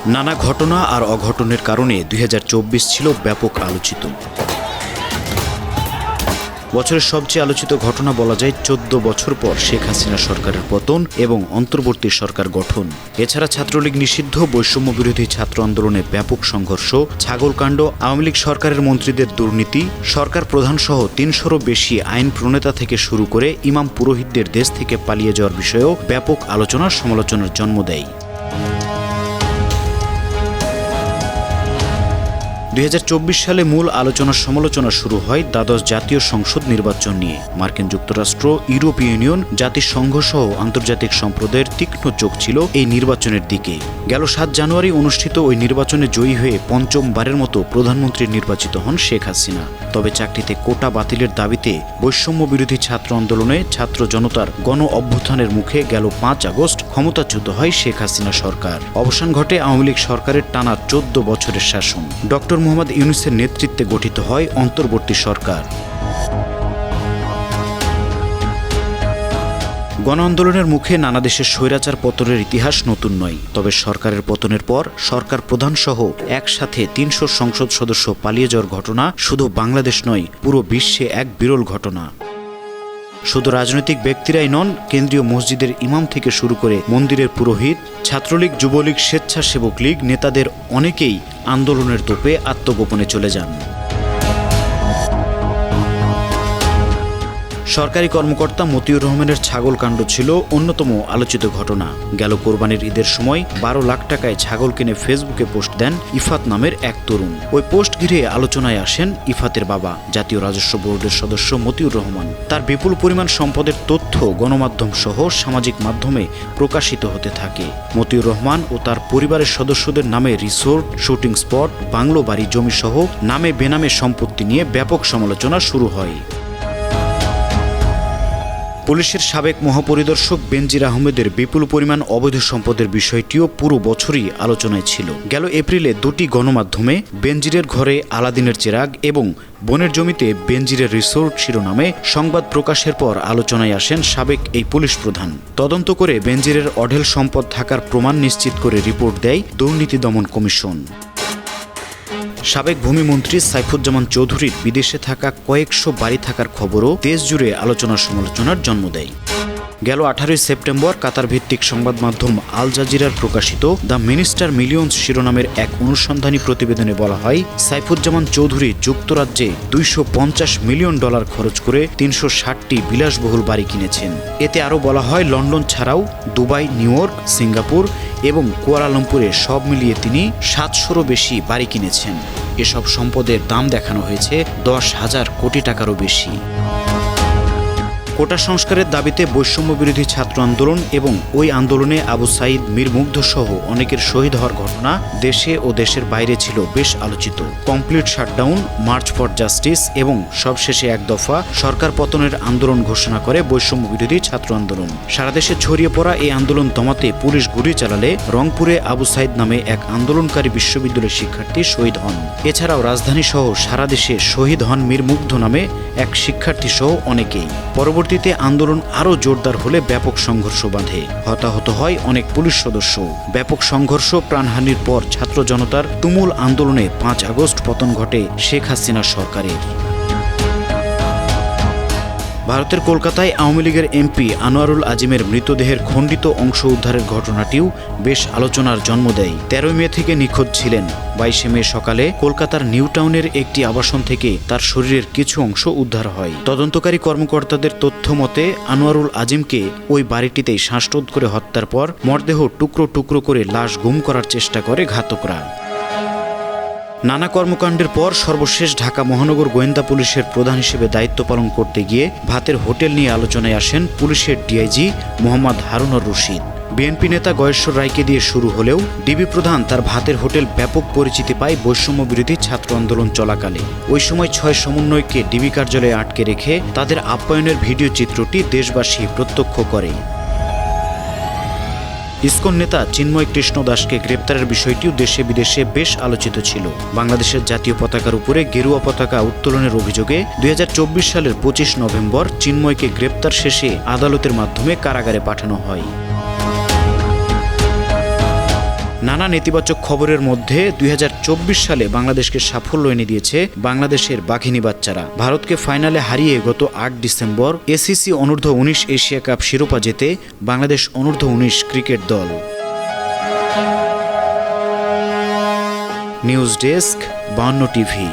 নানা ঘটনা আর অঘটনের কারণে ২০২৪ ছিল ব্যাপক আলোচিত। বছরের সবচেয়ে আলোচিত ঘটনা বলা যায় ১৪ বছর পর শেখ হাসিনা সরকারের পতন এবং অন্তর্বর্তী সরকার গঠন। এছাড়া ছাত্রলীগ নিষিদ্ধ, বৈষম্য বিরোধী ছাত্র আন্দোলনে ব্যাপক সংঘর্ষ, ছাগলকাণ্ড, আওয়ামী লীগ সরকারের মন্ত্রীদের দুর্নীতি, সরকার প্রধানসহ ৩০০রও বেশি আইন প্রণেতা থেকে শুরু করে ইমাম পুরোহিতদের দেশ থেকে পালিয়ে যাওয়ার বিষয়েও ব্যাপক আলোচনা সমালোচনার জন্ম দেয়। ২০২৪ সালে মূল আলোচনা সমালোচনা শুরু হয় দ্বাদশ জাতীয় সংসদ নির্বাচন নিয়ে। মার্কিন যুক্তরাষ্ট্র, ইউরোপীয় ইউনিয়ন, জাতিসংঘ সহ আন্তর্জাতিক সম্প্রদায়ের তীক্ষ্ণ চোখ ছিল এই নির্বাচনের দিকে। গেল ৭ জানুয়ারি অনুষ্ঠিত ওই নির্বাচনে জয়ী হয়ে পঞ্চমবারের মতো প্রধানমন্ত্রী নির্বাচিত হন শেখ হাসিনা। তবে চাকরিতে কোটা বাতিলের দাবিতে বৈষম্য বিরোধী ছাত্র আন্দোলনে ছাত্র জনতার গণ অভ্যুত্থানের মুখে গেল ৫ আগস্ট ক্ষমতাচ্যুত হয় শেখ হাসিনা সরকার। অবসান ঘটে আওয়ামী লীগ সরকারের টানা ১৪ বছরের শাসন। ডক্টর মোহাম্মদ ইউনূসের নেতৃত্বে গঠিত হয় অন্তর্বর্তী সরকার। গণ আন্দোলনের মুখে নানা দেশের স্বৈরাচার পতনের ইতিহাস নতুন নয়। তবে সরকারের পতনের পর সরকার প্রধানসহ একসাথে ৩০০ সংসদ সদস্য পালিয়ে যাওয়ার ঘটনা শুধু বাংলাদেশ নয়, পুরো বিশ্বে এক বিরল ঘটনা। শুধু রাজনৈতিক ব্যক্তিরাই নন, কেন্দ্রীয় মসজিদের ইমাম থেকে শুরু করে মন্দিরের পুরোহিত, ছাত্রলীগ, যুবলীগ, স্বেচ্ছাসেবক লীগ নেতাদের অনেকেই আন্দোলনের তোপে আত্মগোপনে চলে যান। সরকারি কর্মকর্তা মতিউর রহমানের ছাগলকাণ্ড ছিল অন্যতম আলোচিত ঘটনা। গেল কোরবানির ঈদের সময় ১২ লাখ টাকায় ছাগল কিনে ফেসবুকে পোস্ট দেন ইফাত নামের এক তরুণ। ওই পোস্ট ঘিরে আলোচনায় আসেন ইফাতের বাবা, জাতীয় রাজস্ব বোর্ডের সদস্য মতিউর রহমান। তার বিপুল পরিমাণ সম্পদের তথ্য গণমাধ্যম সহ সামাজিক মাধ্যমে প্রকাশিত হতে থাকে। মতিউর রহমান ও তার পরিবারের সদস্যদের নামে রিসোর্ট, শুটিং স্পট, বাংলো, বাড়ি, জমি সহ নামে বেনামে সম্পত্তি নিয়ে ব্যাপক সমালোচনা শুরু হয়। পুলিশের সাবেক মহাপরিদর্শক বেনজির আহমেদের বিপুল পরিমাণ অবৈধ সম্পদের বিষয়টিও পুরো বছরই আলোচনায় ছিল। গেল এপ্রিলে দুটি গণমাধ্যমে বেনজিরের ঘরে আলাদিনের চেরাগ এবং বনের জমিতে বেনজিরের রিসোর্ট শিরোনামে সংবাদ প্রকাশের পর আলোচনায় আসেন সাবেক এই পুলিশ প্রধান। তদন্ত করে বেনজিরের অঢেল সম্পদ থাকার প্রমাণ নিশ্চিত করে রিপোর্ট দেয় দুর্নীতি দমন কমিশন। সাবেক ভূমিমন্ত্রী সাইফুজ্জামান চৌধুরীর বিদেশে থাকা কয়েকশো বাড়ি থাকার খবরও দেশ জুড়ে আলোচনা সমালোচনার জন্ম দেয়। গেল ১৮ সেপ্টেম্বর কাতার ভিত্তিক সংবাদ মাধ্যম আল জাজিরার প্রকাশিত দ্য মিনিস্টার মিলিয়ন্স শিরোনামের এক অনুসন্ধানী প্রতিবেদনে বলা হয়, সাইফুজ্জামান চৌধুরী যুক্তরাজ্যে $২৫০ মিলিয়ন খরচ করে ৩৬০টি বিলাসবহুল বাড়ি কিনেছেন। এতে আরও বলা হয়, লন্ডন ছাড়াও দুবাই, নিউ ইয়র্ক, সিঙ্গাপুর এবং কুয়ালালামপুরে সব মিলিয়ে তিনি ৭০০রও বেশি বাড়ি কিনেছেন। এসব সম্পদের দাম দেখানো হয়েছে ১০,০০০ কোটি টাকারও বেশি। কোটা সংস্কারের দাবিতে বৈষম্য বিরোধী ছাত্র আন্দোলন এবং ওই আন্দোলনে আবু সাঈদ, মীর মুগ্ধ সহ অনেকের শহীদ হওয়ার ঘটনা দেশে ও দেশের বাইরে ছিল বেশ আলোচিত। Complete shutdown, March for justice এবং সবশেষে এক দফা সরকার পতনের আন্দোলন ঘোষণা করে বৈষম্য বিরোধী ছাত্র আন্দোলন। সারা দেশে ছড়িয়ে পড়া এই আন্দোলন দমাতে পুলিশ গুলি চালালে রংপুরে আবু সাঈদ নামে এক আন্দোলনকারী বিশ্ববিদ্যালয়ের শিক্ষার্থী শহীদ হন। এছাড়াও রাজধানী সহ সারা দেশে শহীদ হন মীর মুগ্ধ নামে এক শিক্ষার্থী সহ অনেকেই। পরবর্তীতে আন্দোলন আরও জোরদার হলে ব্যাপক সংঘর্ষ বাধে, হতাহত হয় অনেক পুলিশ সদস্য। ব্যাপক সংঘর্ষ, প্রাণহানির পর ছাত্র জনতার তুমুল আন্দোলনে ৫ আগস্ট পতন ঘটে শেখ হাসিনা সরকারের। ভারতের কলকাতায় আওয়ামী লীগের এমপি আনোয়ারুল আজিমের মৃতদেহের খণ্ডিত অংশ উদ্ধারের ঘটনাটিও বেশ আলোচনার জন্ম দেয়। ১৩ মে থেকে নিখোঁজ ছিলেন। ২২ মে সকালে কলকাতার নিউ টাউনের একটি আবাসন থেকে তার শরীরের কিছু অংশ উদ্ধার হয়। তদন্তকারী কর্মকর্তাদের তথ্য মতে আনোয়ারুল আজিমকে ওই বাড়িটিতেই শ্বাসরোধ করে হত্যার পর মরদেহ টুকরো টুকরো করে লাশ গুম করার চেষ্টা করে ঘাতকরা। নানা কর্মকাণ্ডের পর সর্বশেষ ঢাকা মহানগর গোয়েন্দা পুলিশের প্রধান হিসেবে দায়িত্ব পালন করতে গিয়ে ভাতের হোটেল নিয়ে আলোচনায় আসেন পুলিশের ডিআইজি মোহাম্মদ হারুনুর রশিদ। বিএনপি নেতা গয়েশ্বর রায়কে দিয়ে শুরু হলেও ডিবি প্রধান তার ভাতের হোটেল ব্যাপক পরিচিতি পায় বৈষম্য বিরোধী ছাত্র আন্দোলন চলাকালে। ওই সময় ৬ সমন্বয়ককে ডিবি কার্যালয়ে আটকে রেখে তাদের আপ্যায়নের ভিডিও চিত্রটি দেশবাসী প্রত্যক্ষ করে। ইসকন নেতা চিন্ময় কৃষ্ণ দাসকে গ্রেপ্তারের বিষয়টিও দেশে বিদেশে বেশ আলোচিত ছিল। বাংলাদেশের জাতীয় পতাকার উপরে গেরুয়া পতাকা উত্তোলনের অভিযোগে ২০২৪ সালের ২৫ নভেম্বর চিন্ময়কে গ্রেপ্তার শেষে আদালতের মাধ্যমে কারাগারে পাঠানো হয়। নানা নেতিবাচক খবরের মধ্যে 2024 সালে বাংলাদেশকে সাফল্য এনে দিয়েছে বাংলাদেশের বাঘিনী বাচ্চারা। ভারতকে ফাইনালে হারিয়ে গত 8 ডিসেম্বর এসিসি অনূর্ধ্ব-19 এশিয়া কাপ শিরোপা জেতে বাংলাদেশ অনূর্ধ্ব-19 ক্রিকেট দল। News desk 52 TV.